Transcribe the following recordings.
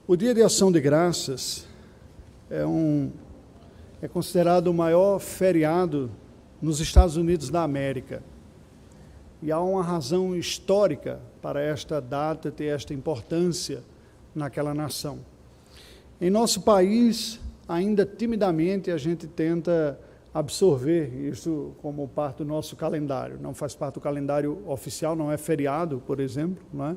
O Dia de Ação de Graças é considerado o maior feriado nos Estados Unidos da América. E há uma razão histórica para esta data ter esta importância naquela nação. Em nosso país, ainda timidamente, a gente tenta absorver isso como parte do nosso calendário. Não faz parte do calendário oficial, não é feriado, por exemplo, não é?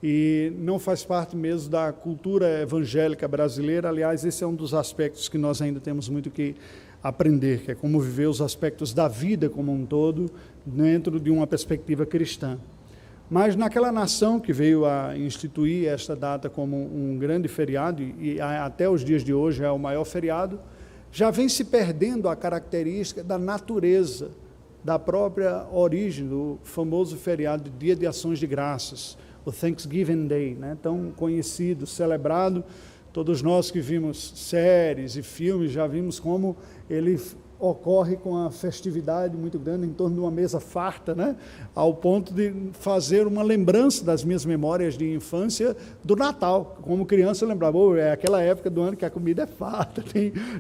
E não faz parte mesmo da cultura evangélica brasileira. Aliás, esse é um dos aspectos que nós ainda temos muito que aprender, que é como viver os aspectos da vida como um todo dentro de uma perspectiva cristã. Mas naquela nação que veio a instituir esta data como um grande feriado, e até os dias de hoje é o maior feriado, já vem se perdendo a característica da natureza, da própria origem do famoso feriado de Dia de Ações de Graças, o Thanksgiving Day, né? Tão conhecido, celebrado. Todos nós que vimos séries e filmes já vimos como ele ocorre com a festividade muito grande em torno de uma mesa farta, né? Ao ponto de fazer uma lembrança das minhas memórias de infância do Natal. Como criança eu lembrava, é aquela época do ano que a comida é farta,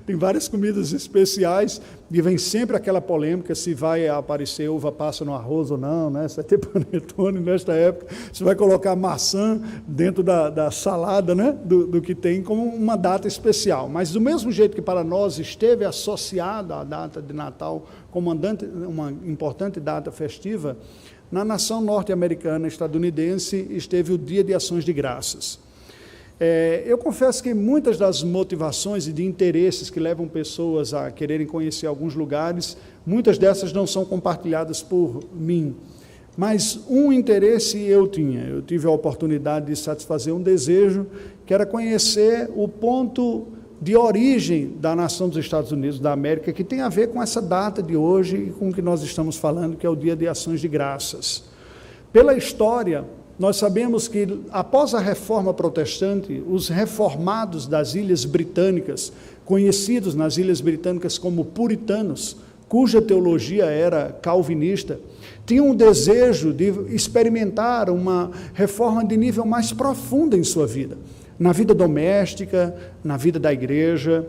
tem várias comidas especiais e vem sempre aquela polêmica se vai aparecer uva passa no arroz ou não, né? Se vai ter panetone nesta época, se vai colocar maçã dentro da salada, né? Do que tem como uma data especial. Mas do mesmo jeito que para nós esteve associada a data de Natal como uma importante data festiva, na nação norte-americana estadunidense esteve o Dia de Ações de Graças. Eu confesso que muitas das motivações e de interesses que levam pessoas a quererem conhecer alguns lugares, muitas dessas não são compartilhadas por mim, mas um interesse eu tive a oportunidade de satisfazer um desejo, que era conhecer o ponto de origem da nação dos Estados Unidos da América, que tem a ver com essa data de hoje e com o que nós estamos falando, que é o Dia de Ações de Graças. Pela história, nós sabemos que, após a Reforma Protestante, os reformados das Ilhas Britânicas, conhecidos nas Ilhas Britânicas como puritanos, cuja teologia era calvinista, tinham o desejo de experimentar uma reforma de nível mais profundo em sua vida, na vida doméstica, na vida da igreja,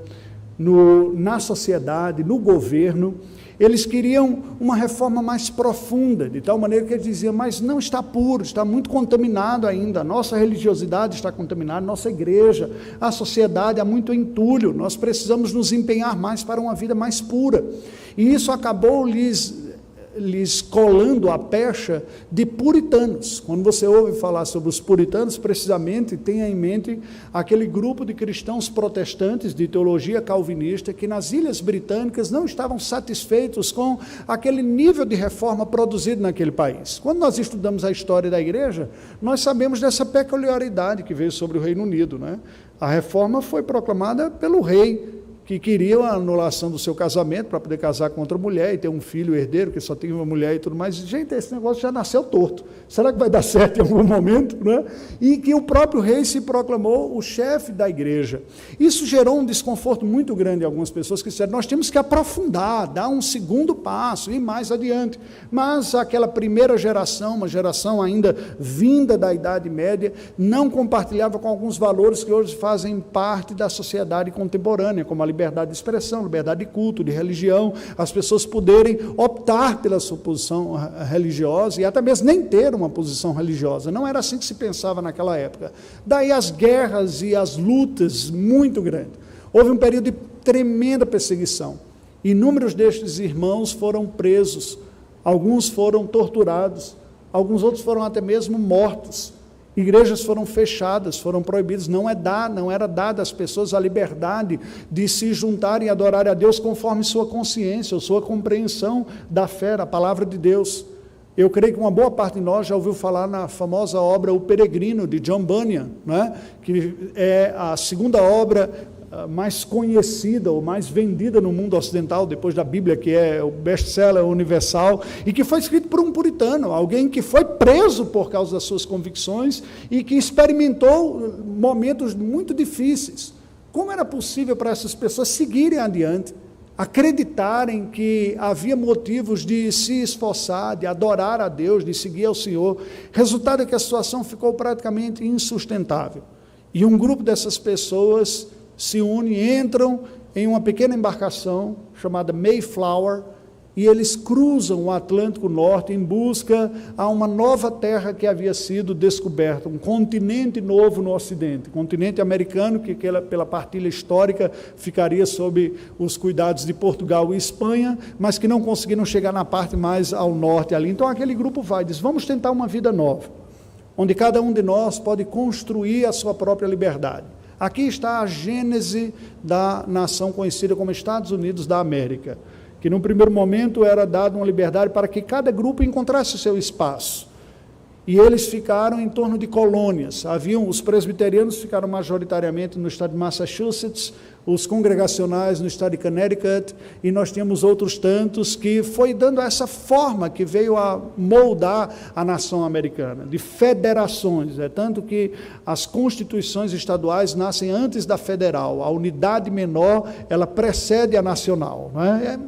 na sociedade, no governo. Eles queriam uma reforma mais profunda, de tal maneira que eles diziam, mas não está puro, está muito contaminado ainda, a nossa religiosidade está contaminada, nossa igreja, a sociedade há muito entulho, nós precisamos nos empenhar mais para uma vida mais pura. E isso acabou lhes colando a pecha de puritanos. Quando você ouve falar sobre os puritanos, precisamente tenha em mente aquele grupo de cristãos protestantes de teologia calvinista que nas Ilhas Britânicas não estavam satisfeitos com aquele nível de reforma produzido naquele país. Quando nós estudamos a história da igreja, nós sabemos dessa peculiaridade que veio sobre o Reino Unido, né? A reforma foi proclamada pelo rei, que queria a anulação do seu casamento para poder casar com outra mulher e ter um filho herdeiro, que só tinha uma mulher e tudo mais. Gente, esse negócio já nasceu torto. Será que vai dar certo em algum momento? Né? E que o próprio rei se proclamou o chefe da igreja. Isso gerou um desconforto muito grande em algumas pessoas que disseram, nós temos que aprofundar, dar um segundo passo, ir mais adiante. Mas aquela primeira geração, uma geração ainda vinda da Idade Média, não compartilhava com alguns valores que hoje fazem parte da sociedade contemporânea, como a liberdade de expressão, liberdade de culto, de religião, as pessoas poderem optar pela sua posição religiosa e até mesmo nem ter uma posição religiosa. Não era assim que se pensava naquela época. Daí as guerras e as lutas muito grandes. Houve um período de tremenda perseguição. Inúmeros destes irmãos foram presos, alguns foram torturados, alguns outros foram até mesmo mortos. Igrejas foram fechadas, foram proibidas, não era dada às pessoas a liberdade de se juntarem e adorarem a Deus conforme sua consciência, ou sua compreensão da fé, da palavra de Deus. Eu creio que uma boa parte de nós já ouviu falar na famosa obra O Peregrino, de John Bunyan, né? Que é a segunda obra mais conhecida ou mais vendida no mundo ocidental, depois da Bíblia, que é o best-seller universal, e que foi escrito por um puritano, alguém que foi preso por causa das suas convicções e que experimentou momentos muito difíceis. Como era possível para essas pessoas seguirem adiante, acreditarem que havia motivos de se esforçar, de adorar a Deus, de seguir ao Senhor? Resultado é que a situação ficou praticamente insustentável. E um grupo dessas pessoas se une, entram em uma pequena embarcação chamada Mayflower, e eles cruzam o Atlântico Norte em busca a uma nova terra que havia sido descoberta, um continente novo no Ocidente, continente americano que pela partilha histórica ficaria sob os cuidados de Portugal e Espanha, mas que não conseguiram chegar na parte mais ao norte ali. Então aquele grupo vai e diz, vamos tentar uma vida nova, onde cada um de nós pode construir a sua própria liberdade. Aqui está a gênese da nação conhecida como Estados Unidos da América, que num primeiro momento era dada uma liberdade para que cada grupo encontrasse o seu espaço. E eles ficaram em torno de colônias. Os presbiterianos ficaram majoritariamente no estado de Massachusetts, os congregacionais no estado de Connecticut, e nós tínhamos outros tantos que foi dando essa forma que veio a moldar a nação americana, de federações. É tanto que as constituições estaduais nascem antes da federal. A unidade menor, ela precede a nacional, não é?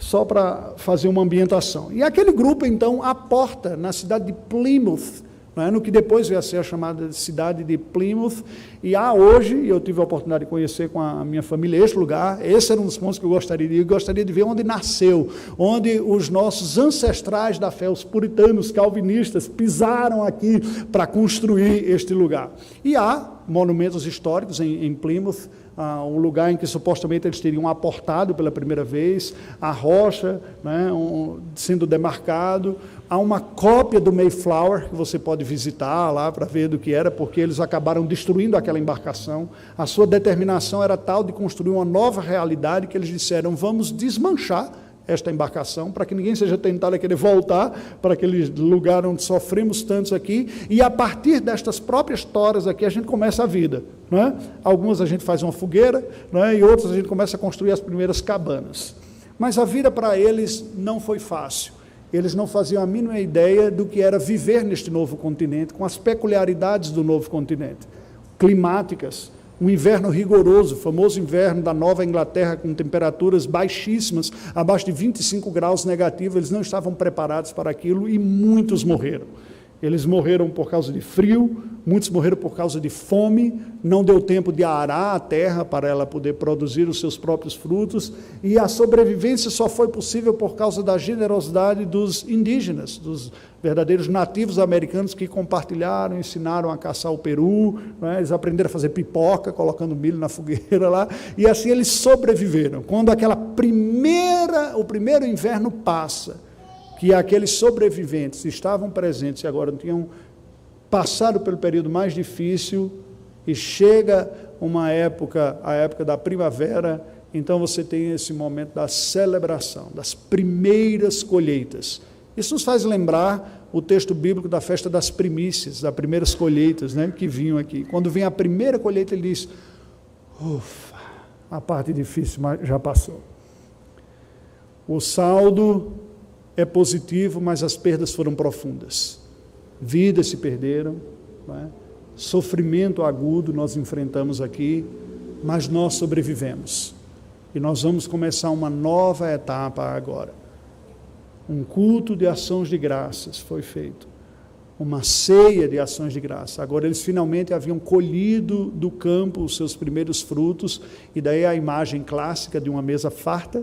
Só para fazer uma ambientação. E aquele grupo, então, aporta na cidade de Plymouth, no que depois veio a ser a chamada cidade de Plymouth, e há hoje, eu tive a oportunidade de conhecer com a minha família este lugar, esse era um dos pontos que eu gostaria de ver onde nasceu, onde os nossos ancestrais da fé, os puritanos, calvinistas, pisaram aqui para construir este lugar. E há monumentos históricos em Plymouth, o lugar em que supostamente eles teriam aportado pela primeira vez, a rocha, sendo demarcado. Há uma cópia do Mayflower que você pode visitar lá para ver do que era, porque eles acabaram destruindo aquela embarcação. A sua determinação era tal de construir uma nova realidade que eles disseram, vamos desmanchar esta embarcação, para que ninguém seja tentado a querer voltar para aquele lugar onde sofremos tantos aqui, e a partir destas próprias toras aqui, a gente começa a vida, não é? Algumas a gente faz uma fogueira, não é? E outras a gente começa a construir as primeiras cabanas. Mas a vida para eles não foi fácil. Eles não faziam a mínima ideia do que era viver neste novo continente, com as peculiaridades do novo continente, climáticas, um inverno rigoroso, o famoso inverno da Nova Inglaterra, com temperaturas baixíssimas, abaixo de 25 graus negativos, eles não estavam preparados para aquilo e muitos morreram. Eles morreram por causa de frio, muitos morreram por causa de fome, não deu tempo de arar a terra para ela poder produzir os seus próprios frutos, e a sobrevivência só foi possível por causa da generosidade dos indígenas, dos verdadeiros nativos americanos que compartilharam, ensinaram a caçar o peru, eles aprenderam a fazer pipoca, colocando milho na fogueira lá, e assim eles sobreviveram. Quando o primeiro inverno passa, que aqueles sobreviventes estavam presentes e agora tinham passado pelo período mais difícil, e chega a época da primavera, então você tem esse momento da celebração, das primeiras colheitas. Isso nos faz lembrar o texto bíblico da festa das primícias, das primeiras colheitas, que vinham aqui. Quando vem a primeira colheita, ele diz, ufa, a parte difícil já passou. O saldo é positivo, mas as perdas foram profundas. Vidas se perderam, sofrimento agudo nós enfrentamos aqui, mas nós sobrevivemos. E nós vamos começar uma nova etapa agora. Um culto de ações de graças foi feito. Uma ceia de ações de graça. Agora eles finalmente haviam colhido do campo os seus primeiros frutos, e daí a imagem clássica de uma mesa farta,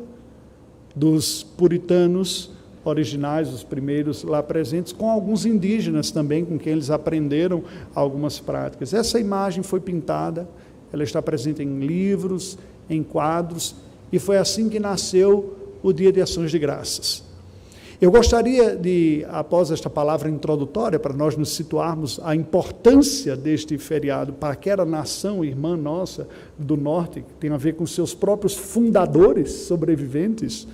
dos puritanos originais, os primeiros lá presentes, com alguns indígenas também, com quem eles aprenderam algumas práticas. Essa imagem foi pintada, ela está presente em livros, em quadros, e foi assim que nasceu o Dia de Ações de Graças. Eu gostaria de, após esta palavra introdutória, para nós nos situarmos a importância deste feriado para aquela nação irmã nossa do Norte, que tem a ver com seus próprios fundadores sobreviventes,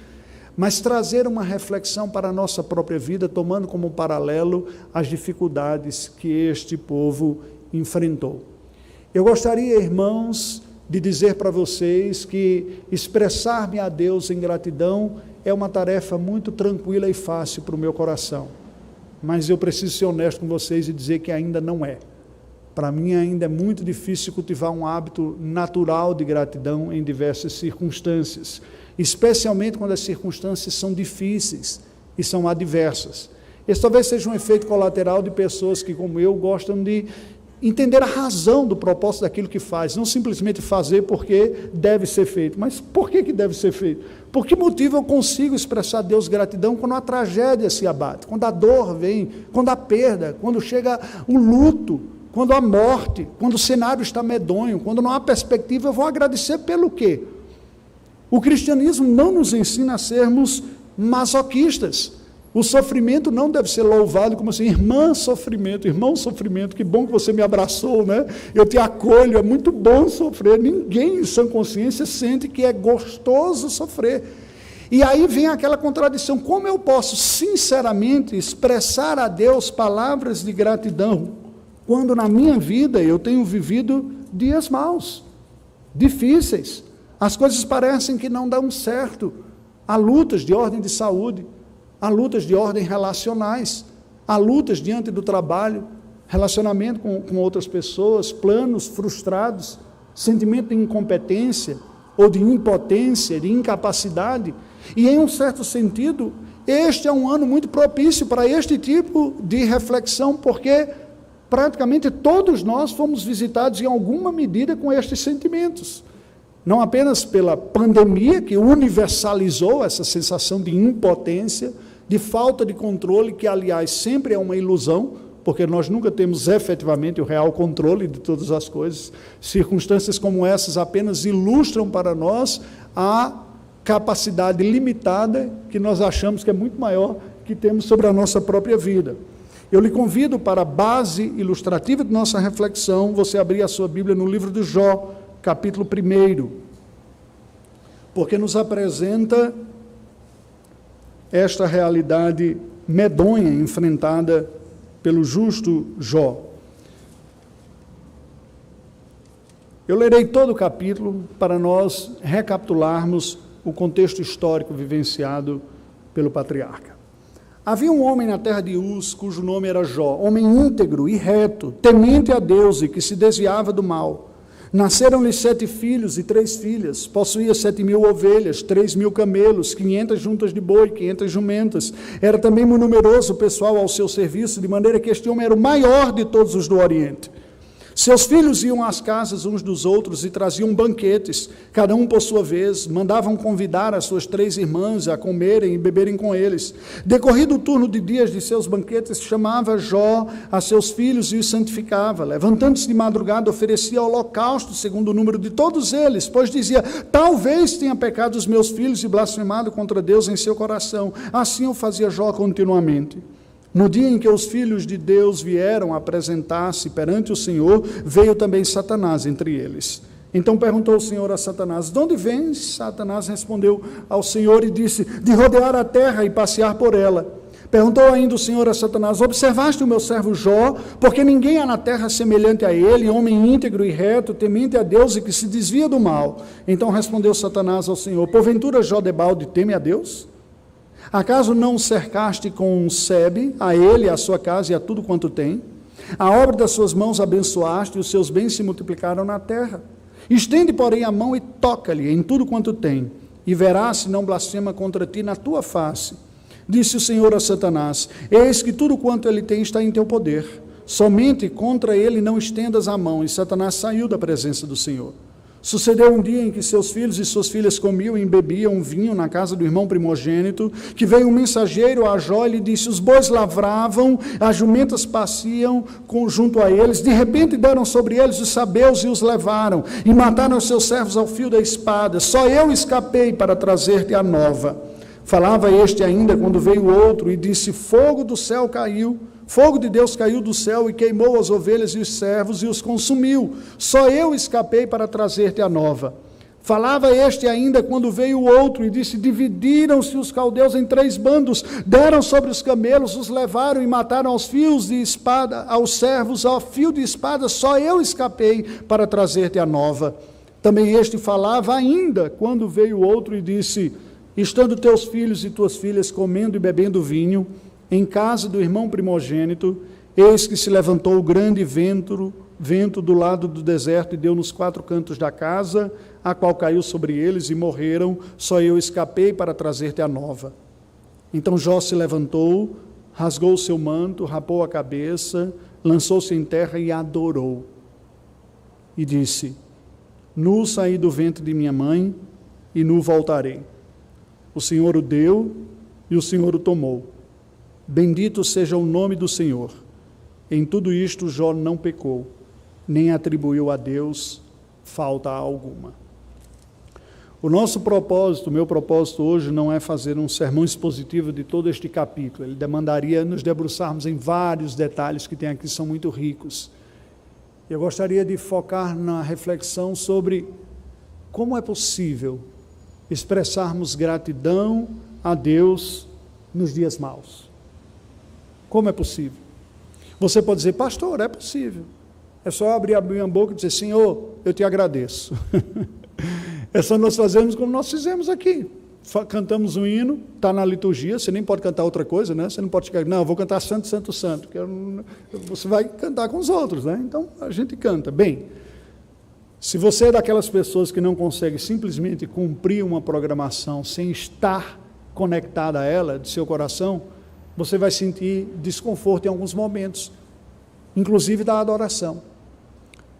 mas trazer uma reflexão para a nossa própria vida, tomando como paralelo as dificuldades que este povo enfrentou. Eu gostaria, irmãos, de dizer para vocês que expressar-me a Deus em gratidão é uma tarefa muito tranquila e fácil para o meu coração, mas eu preciso ser honesto com vocês e dizer que ainda não é. Para mim ainda é muito difícil cultivar um hábito natural de gratidão em diversas circunstâncias, especialmente quando as circunstâncias são difíceis e são adversas. Esse talvez seja um efeito colateral de pessoas que, como eu, gostam de entender a razão do propósito daquilo que faz, não simplesmente fazer porque deve ser feito. Mas por que deve ser feito? Por que motivo eu consigo expressar a Deus gratidão quando a tragédia se abate, quando a dor vem, quando a perda, quando chega o luto, quando a morte, quando o cenário está medonho, quando não há perspectiva, eu vou agradecer pelo quê? O cristianismo não nos ensina a sermos masoquistas. O sofrimento não deve ser louvado como assim, irmão sofrimento, que bom que você me abraçou, né? Eu te acolho, é muito bom sofrer. Ninguém em sã consciência sente que é gostoso sofrer. E aí vem aquela contradição, como eu posso sinceramente expressar a Deus palavras de gratidão, quando na minha vida eu tenho vivido dias maus, difíceis, as coisas parecem que não dão certo, há lutas de ordem de saúde, há lutas de ordem relacionais, há lutas diante do trabalho, relacionamento com outras pessoas, planos frustrados, sentimento de incompetência, ou de impotência, de incapacidade, e em um certo sentido, este é um ano muito propício para este tipo de reflexão, porque praticamente todos nós fomos visitados em alguma medida com estes sentimentos. Não apenas pela pandemia, que universalizou essa sensação de impotência, de falta de controle, que aliás sempre é uma ilusão, porque nós nunca temos efetivamente o real controle de todas as coisas. Circunstâncias como essas apenas ilustram para nós a capacidade limitada que nós achamos que é muito maior que temos sobre a nossa própria vida. Eu lhe convido para a base ilustrativa de nossa reflexão, você abrir a sua Bíblia no livro de Jó, capítulo 1, porque nos apresenta esta realidade medonha enfrentada pelo justo Jó. Eu lerei todo o capítulo para nós recapitularmos o contexto histórico vivenciado pelo patriarca. Havia um homem na terra de Uz, cujo nome era Jó, homem íntegro e reto, temente a Deus e que se desviava do mal. Nasceram-lhe 7 filhos e 3 filhas, possuía 7.000 ovelhas, 3.000 camelos, 500 juntas de boi, 500 jumentas. Era também muito numeroso o pessoal ao seu serviço, de maneira que este homem era o maior de todos os do Oriente. Seus filhos iam às casas uns dos outros e traziam banquetes, cada um por sua vez, mandavam convidar as suas 3 irmãs a comerem e beberem com eles. Decorrido o turno de dias de seus banquetes, chamava Jó a seus filhos e os santificava. Levantando-se de madrugada, oferecia holocausto segundo o número de todos eles, pois dizia, talvez tenha pecado os meus filhos e blasfemado contra Deus em seu coração. Assim eu fazia Jó continuamente. No dia em que os filhos de Deus vieram apresentar-se perante o Senhor, veio também Satanás entre eles. Então perguntou o Senhor a Satanás, de onde vens? Satanás respondeu ao Senhor e disse, de rodear a terra e passear por ela. Perguntou ainda o Senhor a Satanás, observaste o meu servo Jó, porque ninguém há na terra semelhante a ele, homem íntegro e reto, temente a Deus e que se desvia do mal. Então respondeu Satanás ao Senhor, porventura Jó debalde teme a Deus? Acaso não o cercaste com um sebe, a ele, a sua casa e a tudo quanto tem? A obra das suas mãos abençoaste, e os seus bens se multiplicaram na terra. Estende, porém, a mão e toca-lhe em tudo quanto tem, e verás se não blasfema contra ti na tua face. Disse o Senhor a Satanás, eis que tudo quanto ele tem está em teu poder, somente contra ele não estendas a mão. E Satanás saiu da presença do Senhor. Sucedeu um dia em que seus filhos e suas filhas comiam e bebiam vinho na casa do irmão primogênito, que veio um mensageiro a Jó e lhe disse, os bois lavravam, as jumentas passeam junto a eles, de repente deram sobre eles os sabeus e os levaram, e mataram os seus servos ao fio da espada, só eu escapei para trazer-te a nova. Falava este ainda quando veio outro e disse, fogo do céu caiu, fogo de Deus caiu do céu e queimou as ovelhas e os servos e os consumiu. Só eu escapei para trazer-te a nova. Falava este ainda quando veio o outro e disse, dividiram-se os caldeus em 3 bandos, deram sobre os camelos, os levaram e mataram aos fios de espada, aos servos, ao fio de espada, só eu escapei para trazer-te a nova. Também este falava ainda quando veio o outro e disse, estando teus filhos e tuas filhas comendo e bebendo vinho, em casa do irmão primogênito, eis que se levantou o grande vento do lado do deserto e deu nos 4 cantos da casa, a qual caiu sobre eles e morreram, só eu escapei para trazer-te a nova. Então Jó se levantou, rasgou o seu manto, rapou a cabeça, lançou-se em terra e adorou. E disse: nu saí do ventre de minha mãe, e nu voltarei. O Senhor o deu, e o Senhor o tomou. Bendito seja o nome do Senhor. Em tudo isto Jó não pecou, nem atribuiu a Deus falta alguma. O nosso propósito, o meu propósito hoje não é fazer um sermão expositivo de todo este capítulo. Ele demandaria nos debruçarmos em vários detalhes que tem aqui, são muito ricos. Eu gostaria de focar na reflexão sobre como é possível expressarmos gratidão a Deus nos dias maus. Como é possível? Você pode dizer: pastor, é possível. É só abrir a minha boca e dizer: Senhor, eu te agradeço. É só nós fazermos como nós fizemos aqui. Cantamos um hino, está na liturgia, você nem pode cantar outra coisa, né? Você não pode chegar, não, eu vou cantar Santo, Santo, Santo, porque você vai cantar com os outros, né? Então a gente canta. Bem, se você é daquelas pessoas que não consegue simplesmente cumprir uma programação sem estar conectada a ela, de seu coração, você vai sentir desconforto em alguns momentos, inclusive da adoração.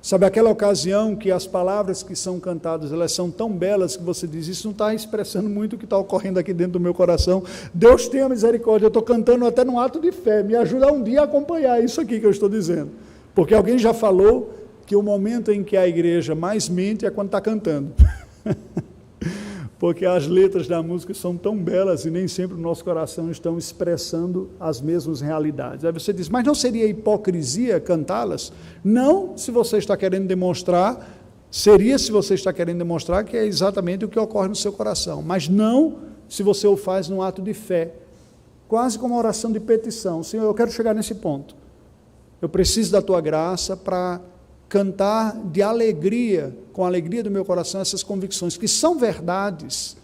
Sabe aquela ocasião que as palavras que são cantadas, elas são tão belas que você diz: isso não está expressando muito o que está ocorrendo aqui dentro do meu coração. Deus tenha misericórdia, eu estou cantando até num ato de fé, me ajuda um dia a acompanhar isso aqui que eu estou dizendo. Porque alguém já falou que o momento em que a igreja mais mente é quando está cantando. Porque as letras da música são tão belas e nem sempre o nosso coração estão expressando as mesmas realidades. Aí você diz: mas não seria hipocrisia cantá-las? Não, se você está querendo demonstrar, seria se você está querendo demonstrar que é exatamente o que ocorre no seu coração, mas não se você o faz num ato de fé, quase como uma oração de petição. Senhor, eu quero chegar nesse ponto, eu preciso da tua graça para cantar de alegria, com a alegria do meu coração, essas convicções, que são verdades,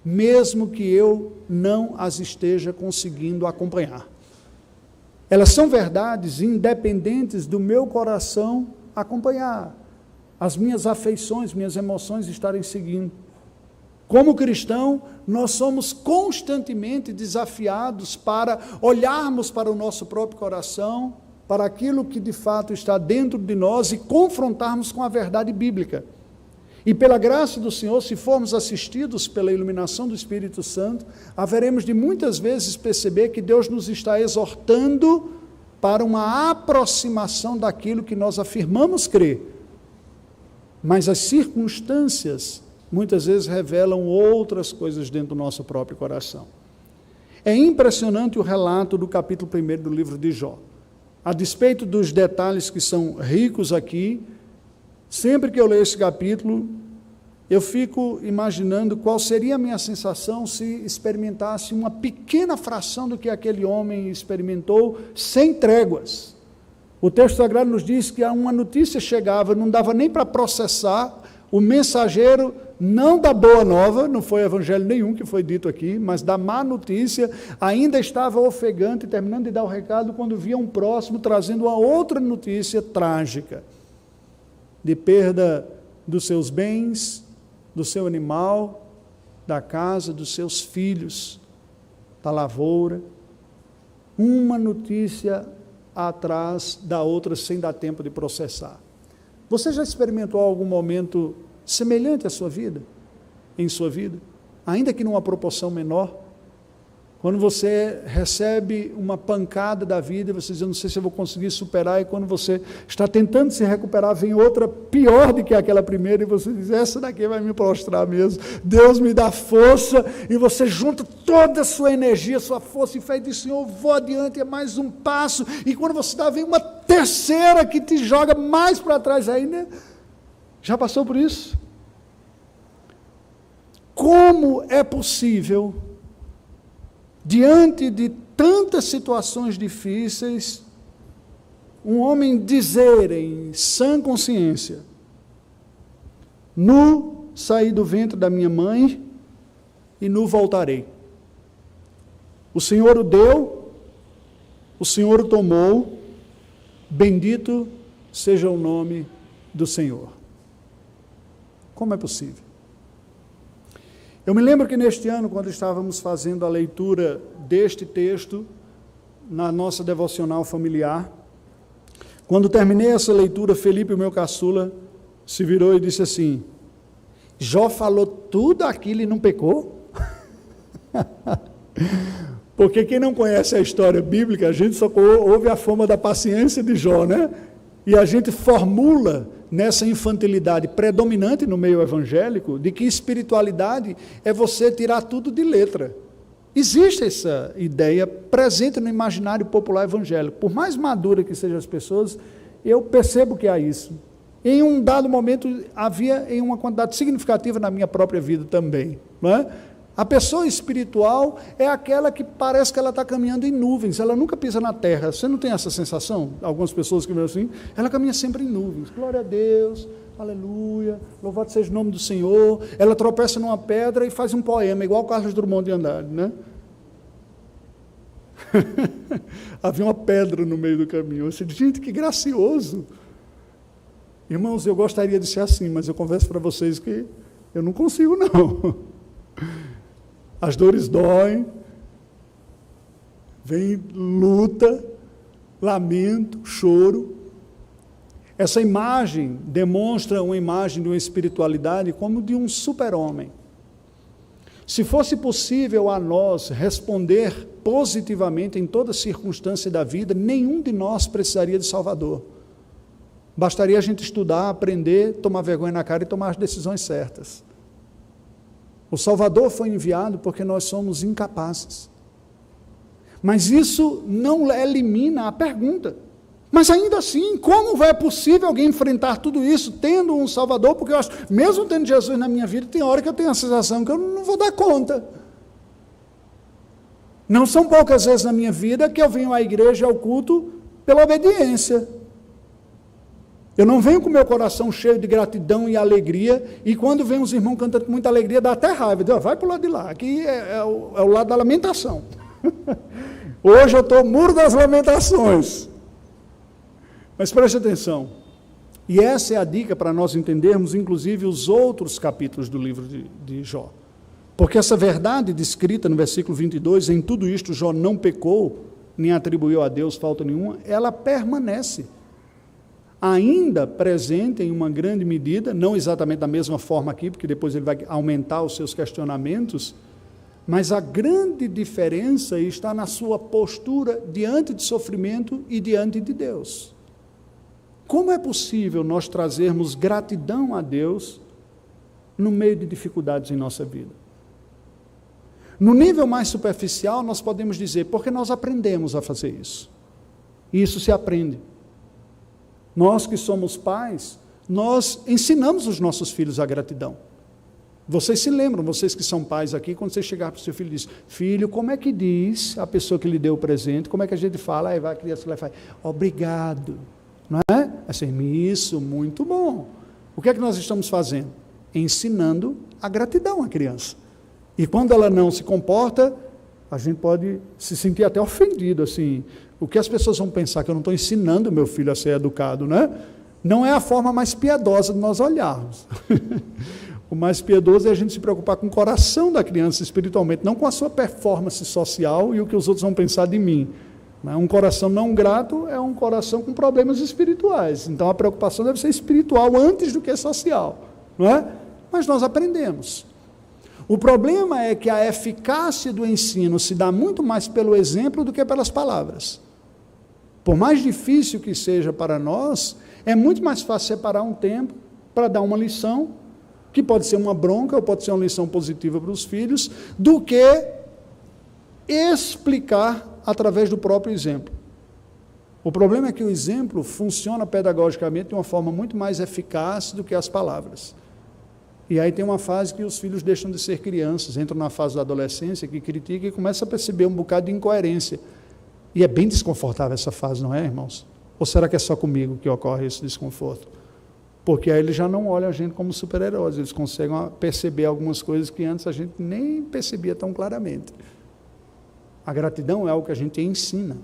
mesmo que eu não as esteja conseguindo acompanhar. Elas são verdades independentes do meu coração acompanhar, as minhas afeições, minhas emoções estarem seguindo. Como cristão, nós somos constantemente desafiados para olharmos para o nosso próprio coração, para aquilo que de fato está dentro de nós e confrontarmos com a verdade bíblica. E pela graça do Senhor, se formos assistidos pela iluminação do Espírito Santo, haveremos de muitas vezes perceber que Deus nos está exortando para uma aproximação daquilo que nós afirmamos crer. Mas as circunstâncias muitas vezes revelam outras coisas dentro do nosso próprio coração. É impressionante o relato do capítulo 1 do livro de Jó. A despeito dos detalhes que são ricos aqui, sempre que eu leio esse capítulo, eu fico imaginando qual seria a minha sensação se experimentasse uma pequena fração do que aquele homem experimentou, sem tréguas. O texto sagrado nos diz que uma notícia chegava, não dava nem para processar, o mensageiro não da boa nova, não foi evangelho nenhum que foi dito aqui, mas da má notícia, ainda estava ofegante, terminando de dar o recado, quando via um próximo trazendo uma outra notícia trágica, de perda dos seus bens, do seu animal, da casa, dos seus filhos, da lavoura. Uma notícia atrás da outra, sem dar tempo de processar. Você já experimentou algum momento semelhante à sua vida? Em sua vida? Ainda que numa proporção menor? Quando você recebe uma pancada da vida, e você diz: eu não sei se eu vou conseguir superar, e quando você está tentando se recuperar, vem outra pior do que aquela primeira, e você diz: essa daqui vai me prostrar mesmo, Deus me dá força, e você junta toda a sua energia, sua força, e fé, e diz: Senhor, vou adiante, é mais um passo, e quando você dá, vem uma terceira que te joga mais para trás ainda. Já passou por isso? Como é possível, diante de tantas situações difíceis, um homem dizer em sã consciência: nu saí do ventre da minha mãe e nu voltarei. O Senhor o deu, o Senhor o tomou, bendito seja o nome do Senhor. Como é possível? Eu me lembro que neste ano, quando estávamos fazendo a leitura deste texto, na nossa devocional familiar, Quando terminei essa leitura, Felipe, o meu caçula, se virou e disse assim: Jó falou tudo aquilo e não pecou? Porque quem não conhece a história bíblica, a gente só ouve a fama da paciência de Jó, né? E a gente formula nessa infantilidade predominante no meio evangélico, de que espiritualidade é você tirar tudo de letra. Existe essa ideia presente no imaginário popular evangélico. Por mais madura que sejam as pessoas, eu percebo que há isso. Em um dado momento, havia em uma quantidade significativa na minha própria vida também. Não é? A pessoa espiritual é aquela que parece que ela está caminhando em nuvens, ela nunca pisa na terra. Você não tem essa sensação? Algumas pessoas que veem assim, ela caminha sempre em nuvens. Glória a Deus, aleluia, louvado seja o nome do Senhor. Ela tropeça numa pedra e faz um poema, igual o Carlos Drummond de Andrade, né? Havia uma pedra no meio do caminho. Eu disse, gente, que gracioso. Irmãos, eu gostaria de ser assim, mas eu confesso para vocês que eu não consigo, não. As dores doem, vem luta, lamento, choro. Essa imagem demonstra uma imagem de uma espiritualidade como de um super-homem. Se fosse possível a nós responder positivamente em toda circunstância da vida, nenhum de nós precisaria de Salvador. Bastaria a gente estudar, aprender, tomar vergonha na cara e tomar as decisões certas. O Salvador foi enviado porque nós somos incapazes. Mas isso não elimina a pergunta. Mas ainda assim, como é possível alguém enfrentar tudo isso tendo um Salvador? Porque eu acho, mesmo tendo Jesus na minha vida, tem hora que eu tenho a sensação que eu não vou dar conta. Não são poucas vezes na minha vida que eu venho à igreja, ao culto, pela obediência. Eu não venho com meu coração cheio de gratidão e alegria, e quando vem os irmãos cantando com muita alegria, dá até raiva. Diz, vai para o lado de lá, aqui é o lado da lamentação. Hoje eu estou muro das lamentações. Mas preste atenção, e essa é a dica para nós entendermos, inclusive, os outros capítulos do livro de Jó. Porque essa verdade descrita no versículo 22, em tudo isto Jó não pecou, nem atribuiu a Deus falta nenhuma, ela permanece. Ainda presente em uma grande medida, não exatamente da mesma forma aqui, porque depois ele vai aumentar os seus questionamentos, mas a grande diferença está na sua postura diante de sofrimento e diante de Deus. Como é possível nós trazermos gratidão a Deus no meio de dificuldades em nossa vida? No nível mais superficial, nós podemos dizer, porque nós aprendemos a fazer isso. E isso se aprende. Nós que somos pais, nós ensinamos os nossos filhos a gratidão. Vocês se lembram, vocês que são pais aqui, quando você chegar para o seu filho e diz, filho, como é que diz a pessoa que lhe deu o presente, como é que a gente fala? Aí vai a criança lá e fala, obrigado, não é? Assim, isso, muito bom. O que é que nós estamos fazendo? Ensinando a gratidão à criança. E quando ela não se comporta, a gente pode se sentir até ofendido, assim. O que as pessoas vão pensar? Que eu não estou ensinando meu filho a ser educado, né? Não é a forma mais piedosa de nós olharmos. O mais piedoso é a gente se preocupar com o coração da criança espiritualmente, não com a sua performance social e o que os outros vão pensar de mim. Um coração não grato é um coração com problemas espirituais. Então a preocupação deve ser espiritual antes do que social, não é? Mas nós aprendemos. O problema é que a eficácia do ensino se dá muito mais pelo exemplo do que pelas palavras. Por mais difícil que seja para nós, é muito mais fácil separar um tempo para dar uma lição, que pode ser uma bronca ou pode ser uma lição positiva para os filhos, do que explicar através do próprio exemplo. O problema é que o exemplo funciona pedagogicamente de uma forma muito mais eficaz do que as palavras. E aí tem uma fase que os filhos deixam de ser crianças, entram na fase da adolescência, que critica e começa a perceber um bocado de incoerência. E é bem desconfortável essa fase, não é, irmãos? Ou será que é só comigo que ocorre esse desconforto? Porque aí eles já não olham a gente como super-heróis, eles conseguem perceber algumas coisas que antes a gente nem percebia tão claramente. A gratidão é algo que a gente ensina.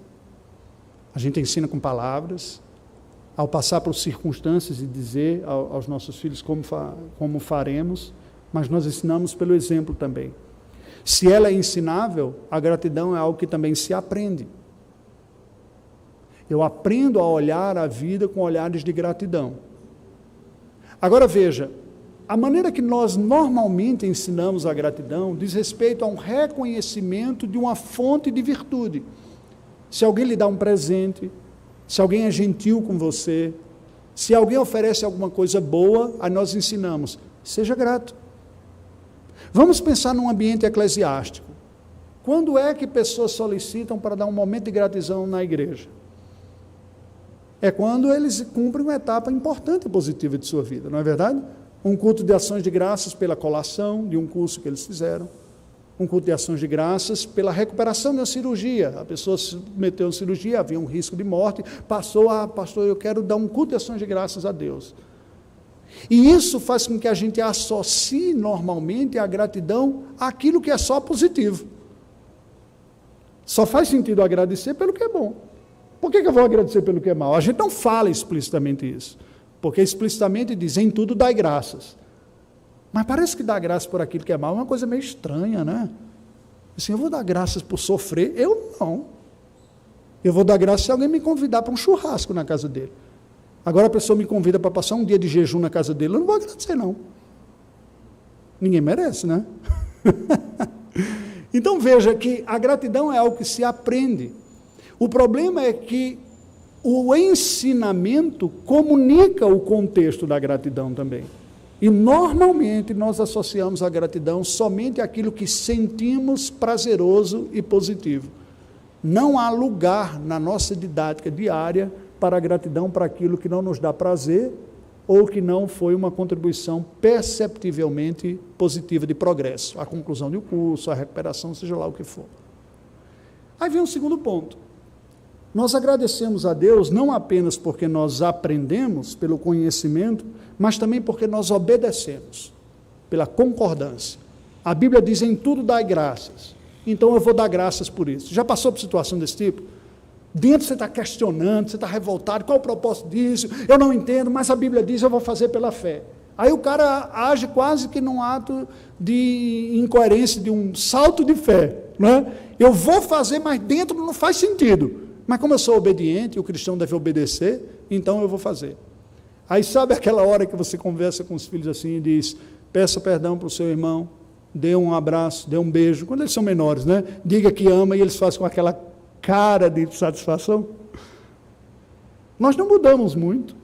A gente ensina com palavras, ao passar por circunstâncias e dizer aos nossos filhos como faremos, mas nós ensinamos pelo exemplo também. Se ela é ensinável, a gratidão é algo que também se aprende. Eu aprendo a olhar a vida com olhares de gratidão. Agora veja, a maneira que nós normalmente ensinamos a gratidão diz respeito a um reconhecimento de uma fonte de virtude. Se alguém lhe dá um presente, se alguém é gentil com você, se alguém oferece alguma coisa boa, aí nós ensinamos, seja grato. Vamos pensar num ambiente eclesiástico. Quando é que pessoas solicitam para dar um momento de gratidão na igreja? É quando eles cumprem uma etapa importante e positiva de sua vida, não é verdade? Um culto de ações de graças pela colação de um curso que eles fizeram, um culto de ações de graças pela recuperação de uma cirurgia. A pessoa se meteu em cirurgia, havia um risco de morte, pastor, eu quero dar um culto de ações de graças a Deus. E isso faz com que a gente associe normalmente a gratidão àquilo que é só positivo. Só faz sentido agradecer pelo que é bom. Por que eu vou agradecer pelo que é mal? A gente não fala explicitamente isso, porque explicitamente diz, em tudo dai graças. Mas parece que dar graças por aquilo que é mal é uma coisa meio estranha, né? Assim, eu vou dar graças por sofrer? Eu não. Eu vou dar graças se alguém me convidar para um churrasco na casa dele. Agora a pessoa me convida para passar um dia de jejum na casa dele, eu não vou agradecer, não. Ninguém merece, né? Então veja que a gratidão é algo que se aprende. O problema é que o ensinamento comunica o contexto da gratidão também. E normalmente nós associamos a gratidão somente àquilo que sentimos prazeroso e positivo. Não há lugar na nossa didática diária para a gratidão para aquilo que não nos dá prazer ou que não foi uma contribuição perceptivelmente positiva de progresso, a conclusão do curso, a recuperação, seja lá o que for. Aí vem um segundo ponto. Nós agradecemos a Deus não apenas porque nós aprendemos pelo conhecimento, mas também porque nós obedecemos, pela concordância. A Bíblia diz, em tudo dai graças. Então eu vou dar graças por isso. Já passou por situação desse tipo? Dentro você está questionando, você está revoltado, qual o propósito disso? Eu não entendo, mas a Bíblia diz, eu vou fazer pela fé. Aí o cara age quase que num ato de incoerência, de um salto de fé. Né? Eu vou fazer, mas dentro não faz sentido. Mas como eu sou obediente, o cristão deve obedecer, então eu vou fazer. Aí sabe aquela hora que você conversa com os filhos assim e diz, peça perdão para o seu irmão, dê um abraço, dê um beijo, quando eles são menores, né? Diga que ama e eles fazem com aquela cara de satisfação. Nós não mudamos muito,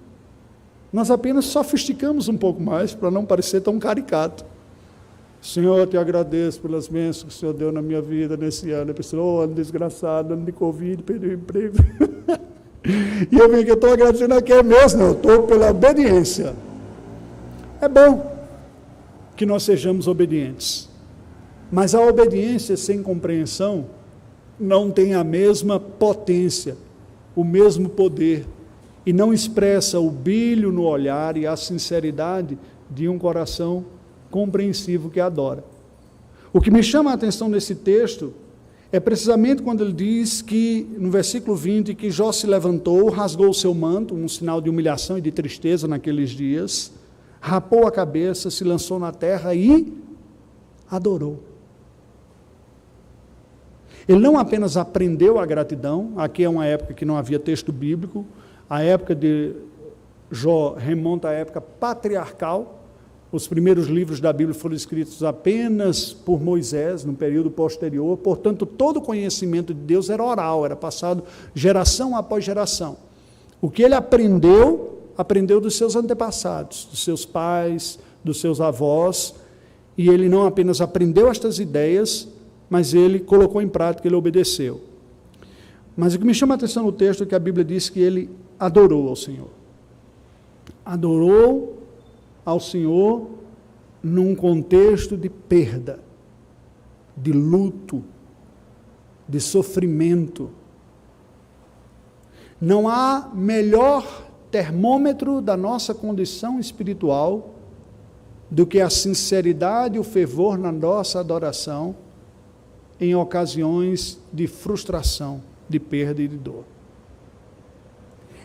nós apenas sofisticamos um pouco mais para não parecer tão caricato. Senhor, eu te agradeço pelas bênçãos que o Senhor deu na minha vida nesse ano. A pessoa, ano desgraçado, ano de Covid, perdeu o emprego. E eu venho aqui, eu estou agradecendo aqui mesmo, eu estou pela obediência. É bom que nós sejamos obedientes, mas a obediência sem compreensão não tem a mesma potência, o mesmo poder, e não expressa o brilho no olhar e a sinceridade de um coração compreensivo que adora. O que me chama a atenção nesse texto é precisamente quando ele diz que, no versículo 20, que Jó se levantou, rasgou o seu manto, um sinal de humilhação e de tristeza naqueles dias, rapou a cabeça, se lançou na terra e adorou. Ele não apenas aprendeu a gratidão, aqui é uma época que não havia texto bíblico, a época de Jó remonta à época patriarcal. Os primeiros livros da Bíblia foram escritos apenas por Moisés, no período posterior, portanto, todo o conhecimento de Deus era oral, era passado geração após geração. O que ele aprendeu, aprendeu dos seus antepassados, dos seus pais, dos seus avós, e ele não apenas aprendeu estas ideias, mas ele colocou em prática, ele obedeceu. Mas o que me chama a atenção no texto é que a Bíblia diz que ele adorou ao Senhor. Adorou ao Senhor num contexto de perda, de luto, de sofrimento. Não há melhor termômetro da nossa condição espiritual do que a sinceridade e o fervor na nossa adoração em ocasiões de frustração, de perda e de dor.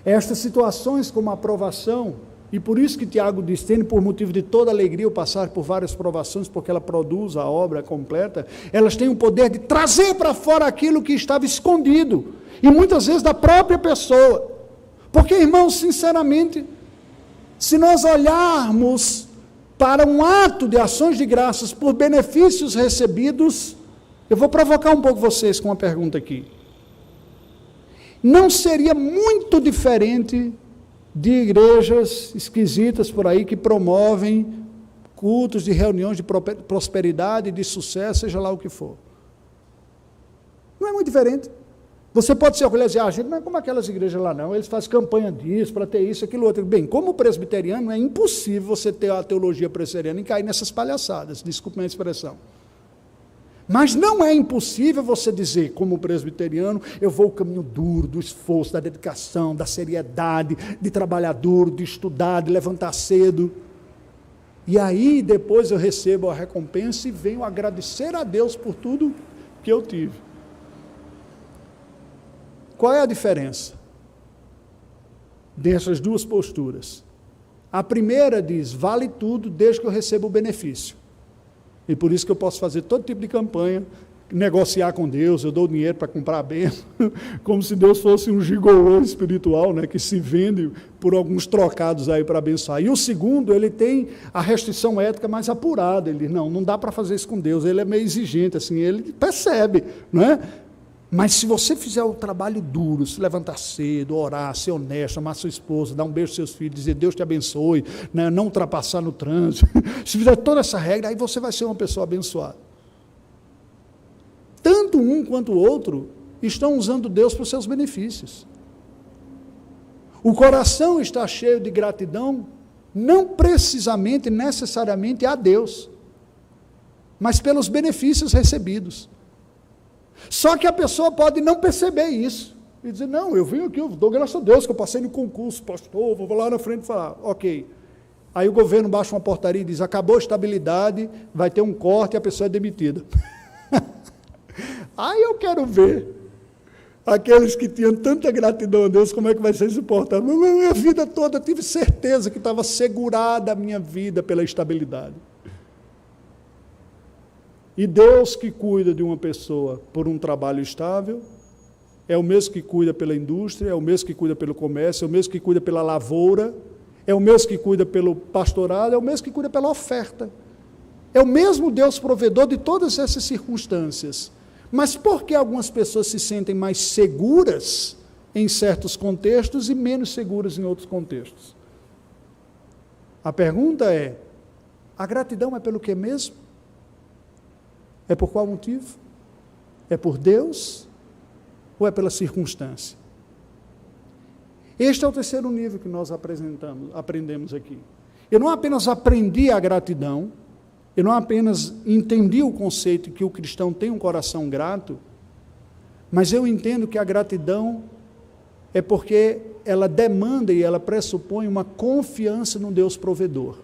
Estas situações como a provação E por isso que Tiago diz, tendo por motivo de toda alegria o passar por várias provações, porque ela produz a obra completa, elas têm o poder de trazer para fora aquilo que estava escondido, e muitas vezes da própria pessoa. Porque, irmãos, sinceramente, se nós olharmos para um ato de ações de graças por benefícios recebidos, eu vou provocar um pouco vocês com uma pergunta aqui. Não seria muito diferente de igrejas esquisitas por aí que promovem cultos de reuniões de prosperidade, de sucesso, seja lá o que for. Não é muito diferente. Você pode se orgulhar e dizer, gente, não é como aquelas igrejas lá não, eles fazem campanha disso, para ter isso, aquilo, outro. Bem, como presbiteriano, é impossível você ter a teologia presbiteriana e cair nessas palhaçadas, desculpe a expressão. Mas não é impossível você dizer, como presbiteriano, eu vou o caminho duro, do esforço, da dedicação, da seriedade, de trabalhar duro, de estudar, de levantar cedo. E aí, depois eu recebo a recompensa e venho agradecer a Deus por tudo que eu tive. Qual é a diferença dessas duas posturas? A primeira diz, vale tudo desde que eu receba o benefício. E por isso que eu posso fazer todo tipo de campanha, negociar com Deus, eu dou dinheiro para comprar a bênção, como se Deus fosse um gigolô espiritual, né, que se vende por alguns trocados aí para abençoar. E o segundo, ele tem a restrição ética mais apurada, ele diz, não dá para fazer isso com Deus, ele é meio exigente, assim, ele percebe, não é? Mas se você fizer o trabalho duro, se levantar cedo, orar, ser honesto, amar sua esposa, dar um beijo aos seus filhos, dizer Deus te abençoe, né, não ultrapassar no trânsito, se fizer toda essa regra, aí você vai ser uma pessoa abençoada. Tanto um quanto o outro estão usando Deus para os seus benefícios. O coração está cheio de gratidão, não precisamente, necessariamente a Deus, mas pelos benefícios recebidos. Só que a pessoa pode não perceber isso, e dizer, não, eu venho aqui, eu dou graças a Deus que eu passei no concurso, pastor, vou lá na frente e falar, ok. Aí o governo baixa uma portaria e diz, acabou a estabilidade, vai ter um corte e a pessoa é demitida. Aí eu quero ver aqueles que tinham tanta gratidão a Deus, como é que vai ser suportável? Minha vida toda eu tive certeza que estava segurada a minha vida pela estabilidade. E Deus que cuida de uma pessoa por um trabalho estável, é o mesmo que cuida pela indústria, é o mesmo que cuida pelo comércio, é o mesmo que cuida pela lavoura, é o mesmo que cuida pelo pastorado, é o mesmo que cuida pela oferta. É o mesmo Deus provedor de todas essas circunstâncias. Mas por que algumas pessoas se sentem mais seguras em certos contextos e menos seguras em outros contextos? A pergunta é, a gratidão é pelo que mesmo? É por qual motivo? É por Deus ou é pela circunstância? Este é o terceiro nível que nós aprendemos aqui. Eu não apenas aprendi a gratidão, eu não apenas entendi o conceito que o cristão tem um coração grato, mas eu entendo que a gratidão é porque ela demanda e ela pressupõe uma confiança no Deus provedor.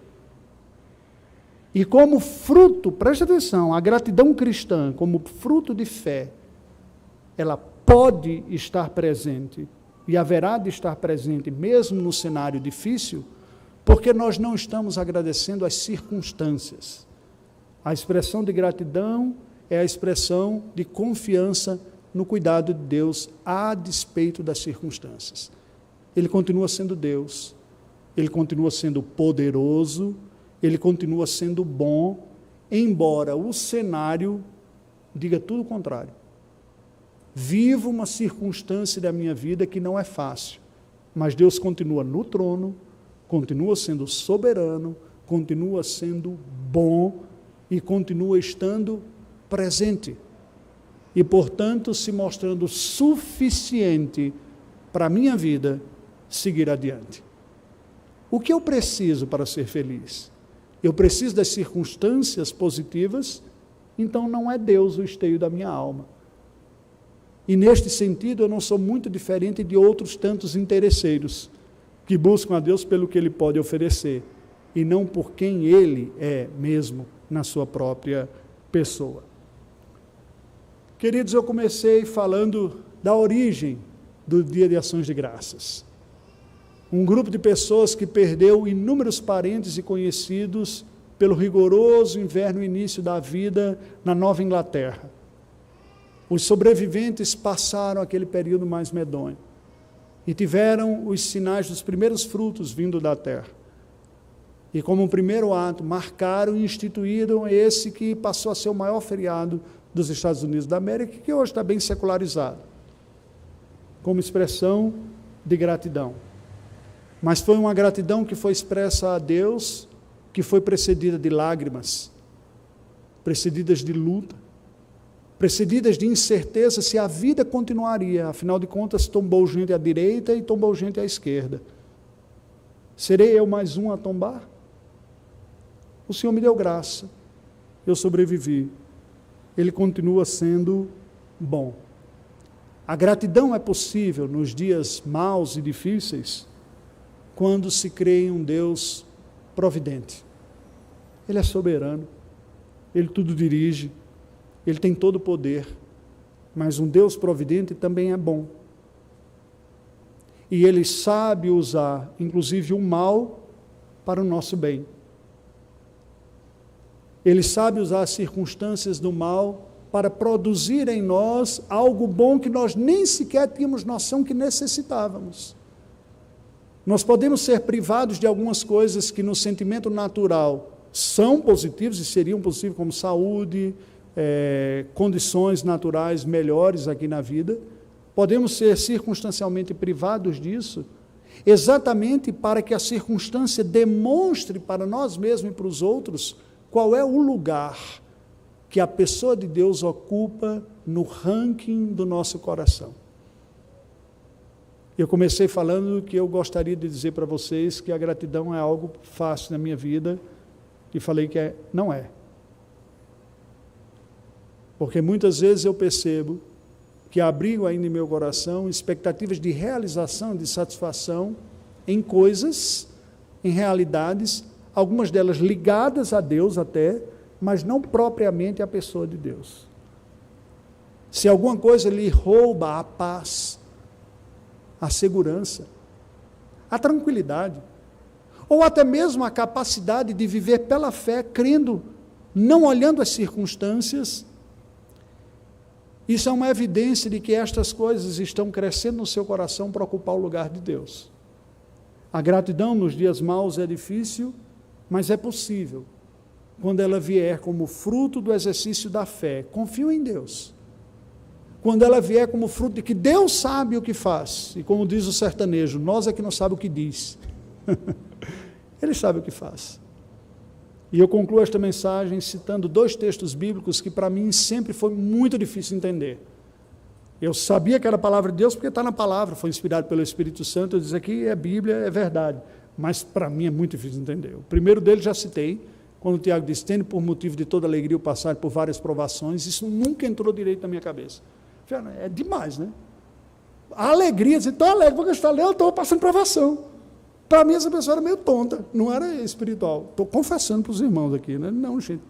E como fruto, preste atenção, a gratidão cristã, como fruto de fé, ela pode estar presente, e haverá de estar presente, mesmo no cenário difícil, porque nós não estamos agradecendo as circunstâncias. A expressão de gratidão é a expressão de confiança no cuidado de Deus, a despeito das circunstâncias. Ele continua sendo Deus, ele continua sendo poderoso, ele continua sendo bom, embora o cenário diga tudo o contrário. Vivo uma circunstância da minha vida que não é fácil, mas Deus continua no trono, continua sendo soberano, continua sendo bom e continua estando presente. E, portanto, se mostrando suficiente para a minha vida seguir adiante. O que eu preciso para ser feliz? Eu preciso das circunstâncias positivas, então não é Deus o esteio da minha alma. E neste sentido eu não sou muito diferente de outros tantos interesseiros, que buscam a Deus pelo que Ele pode oferecer, e não por quem Ele é mesmo na sua própria pessoa. Queridos, eu comecei falando da origem do Dia de Ações de Graças. Um grupo de pessoas que perdeu inúmeros parentes e conhecidos pelo rigoroso inverno início da vida na Nova Inglaterra. Os sobreviventes passaram aquele período mais medonho e tiveram os sinais dos primeiros frutos vindo da terra. E como um primeiro ato, marcaram e instituíram esse que passou a ser o maior feriado dos Estados Unidos da América, que hoje está bem secularizado, como expressão de gratidão. Mas foi uma gratidão que foi expressa a Deus, que foi precedida de lágrimas, precedidas de luta, precedidas de incerteza se a vida continuaria. Afinal de contas, tombou gente à direita e tombou gente à esquerda. Serei eu mais um a tombar? O Senhor me deu graça, eu sobrevivi. Ele continua sendo bom. A gratidão é possível nos dias maus e difíceis, quando se crê em um Deus providente. Ele é soberano, Ele tudo dirige, Ele tem todo o poder, mas um Deus providente também é bom. E Ele sabe usar, inclusive, o mal para o nosso bem. Ele sabe usar as circunstâncias do mal para produzir em nós algo bom que nós nem sequer tínhamos noção que necessitávamos. Nós podemos ser privados de algumas coisas que no sentimento natural são positivos e seriam possíveis, como saúde, condições naturais melhores aqui na vida. Podemos ser circunstancialmente privados disso, exatamente para que a circunstância demonstre para nós mesmos e para os outros qual é o lugar que a pessoa de Deus ocupa no ranking do nosso coração. Eu comecei falando que eu gostaria de dizer para vocês que a gratidão é algo fácil na minha vida, e falei que não é. Porque muitas vezes eu percebo que abrigo ainda em meu coração expectativas de realização, de satisfação em coisas, em realidades, algumas delas ligadas a Deus até, mas não propriamente à pessoa de Deus. Se alguma coisa lhe rouba a paz, a segurança, a tranquilidade, ou até mesmo a capacidade de viver pela fé, crendo, não olhando as circunstâncias, isso é uma evidência de que estas coisas estão crescendo no seu coração para ocupar o lugar de Deus. A gratidão nos dias maus é difícil, mas é possível, quando ela vier como fruto do exercício da fé. Confio em Deus. Quando ela vier como fruto de que Deus sabe o que faz, e como diz o sertanejo, nós é que não sabe o que diz. Ele sabe o que faz. E eu concluo esta mensagem citando 2 textos bíblicos que para mim sempre foi muito difícil entender. Eu sabia que era a palavra de Deus porque está na palavra, foi inspirado pelo Espírito Santo, eu disse aqui é Bíblia, é verdade, mas para mim é muito difícil entender. O primeiro deles já citei, quando o Tiago disse, tendo por motivo de toda alegria o passar por várias provações, isso nunca entrou direito na minha cabeça. É demais, né? A alegria, dizer, estou alegre, porque eu estou passando provação. Para mim, essa pessoa era meio tonta, não era espiritual. Estou confessando para os irmãos aqui, né? Não, gente,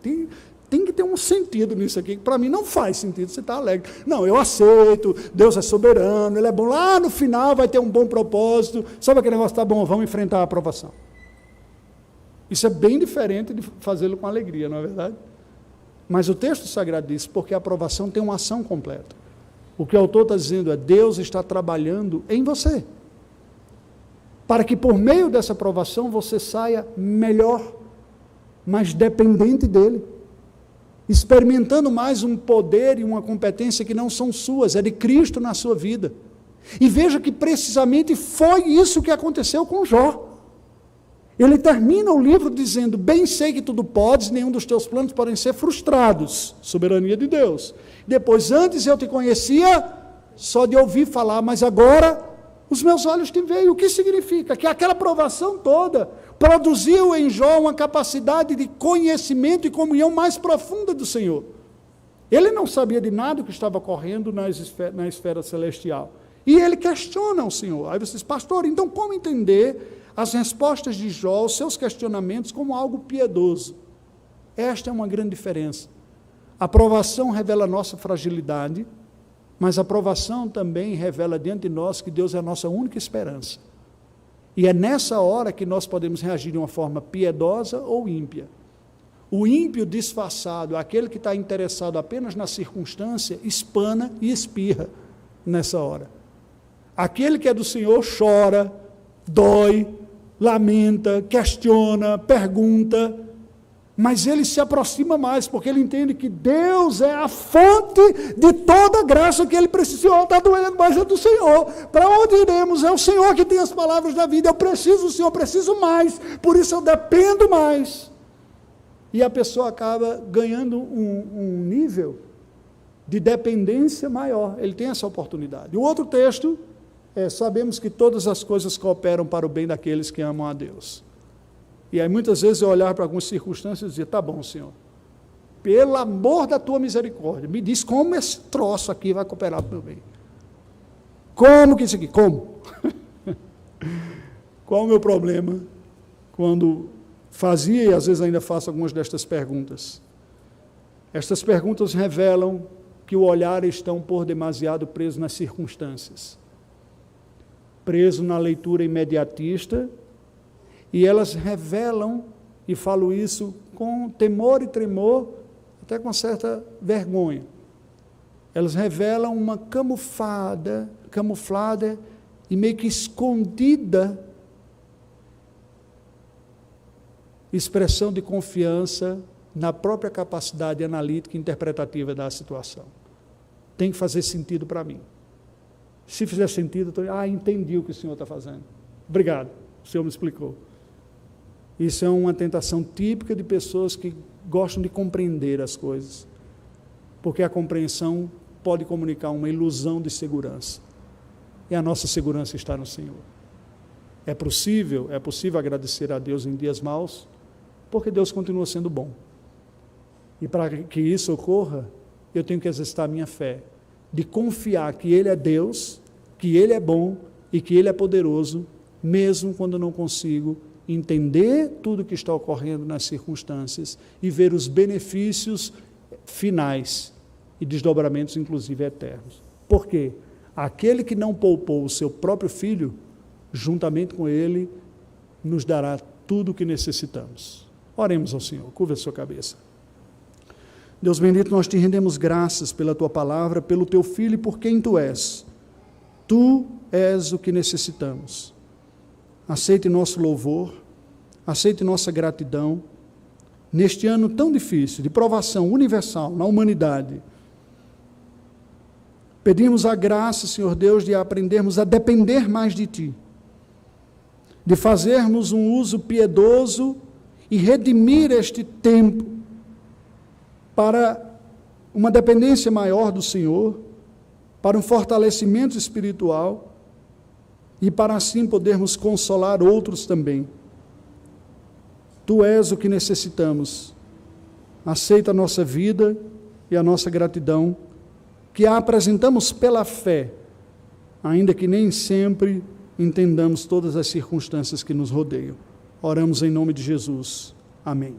tem que ter um sentido nisso aqui, que para mim não faz sentido você estar alegre. Não, eu aceito, Deus é soberano, Ele é bom, lá no final vai ter um bom propósito, sabe aquele negócio, tá bom, vamos enfrentar a aprovação. Isso é bem diferente de fazê-lo com alegria, não é verdade? Mas o texto sagrado diz, porque a aprovação tem uma ação completa. O que o autor está dizendo é, Deus está trabalhando em você, para que por meio dessa aprovação você saia melhor, mais dependente dEle, experimentando mais um poder e uma competência que não são suas, é de Cristo na sua vida. E veja que precisamente foi isso que aconteceu com Jó. Ele termina o livro dizendo, bem sei que tudo podes, nenhum dos teus planos podem ser frustrados, soberania de Deus. Depois, antes eu te conhecia só de ouvir falar, mas agora os meus olhos te veem. O que significa? Que aquela provação toda produziu em Jó uma capacidade de conhecimento e comunhão mais profunda do Senhor. Ele não sabia de nada que estava ocorrendo na esfera celestial. E ele questiona o Senhor. Aí você diz, pastor, então como entender as respostas de Jó, os seus questionamentos, como algo piedoso? Esta é uma grande diferença. A provação revela a nossa fragilidade, mas a provação também revela diante de nós que Deus é a nossa única esperança. E é nessa hora que nós podemos reagir de uma forma piedosa ou ímpia. O ímpio disfarçado, aquele que está interessado apenas na circunstância, espana e espirra nessa hora. Aquele que é do Senhor chora, dói, lamenta, questiona, pergunta, mas ele se aproxima mais, porque ele entende que Deus é a fonte de toda a graça que ele precisa. O está doendo, mas é do Senhor. Para onde iremos? É o Senhor que tem as palavras da vida. Eu preciso do Senhor, eu preciso mais, por isso eu dependo mais. E a pessoa acaba ganhando um nível de dependência maior. Ele tem essa oportunidade. O outro texto sabemos que todas as coisas cooperam para o bem daqueles que amam a Deus. E aí muitas vezes eu olhar para algumas circunstâncias e dizer, tá bom, Senhor, pelo amor da tua misericórdia, me diz como esse troço aqui vai cooperar para o meu bem. Como que isso aqui? Como? Qual o meu problema quando fazia e às vezes ainda faço algumas destas perguntas? Estas perguntas revelam que o olhar está por demasiado preso nas circunstâncias, preso na leitura imediatista, e elas revelam, e falo isso com temor e tremor, até com certa vergonha, elas revelam uma camuflada e meio que escondida expressão de confiança na própria capacidade analítica e interpretativa da situação. Tem que fazer sentido para mim. Se fizer sentido, entendi o que o Senhor está fazendo. Obrigado, o Senhor me explicou. Isso é uma tentação típica de pessoas que gostam de compreender as coisas, porque a compreensão pode comunicar uma ilusão de segurança, e a nossa segurança está no Senhor. É possível agradecer a Deus em dias maus, porque Deus continua sendo bom. E para que isso ocorra, eu tenho que exercitar a minha fé, de confiar que Ele é Deus, que Ele é bom e que Ele é poderoso, mesmo quando não consigo entender tudo o que está ocorrendo nas circunstâncias e ver os benefícios finais e desdobramentos, inclusive eternos. Por quê? Aquele que não poupou o seu próprio filho, juntamente com ele, nos dará tudo o que necessitamos. Oremos ao Senhor, curva a sua cabeça. Deus bendito, nós te rendemos graças pela tua palavra, pelo teu filho e por quem tu és. Tu és o que necessitamos. Aceite nosso louvor, aceite nossa gratidão, neste ano tão difícil, de provação universal na humanidade. Pedimos a graça, Senhor Deus, de aprendermos a depender mais de Ti, de fazermos um uso piedoso e redimir este tempo para uma dependência maior do Senhor, para um fortalecimento espiritual, e para assim podermos consolar outros também. Tu és o que necessitamos. Aceita a nossa vida e a nossa gratidão, que a apresentamos pela fé, ainda que nem sempre entendamos todas as circunstâncias que nos rodeiam. Oramos em nome de Jesus. Amém.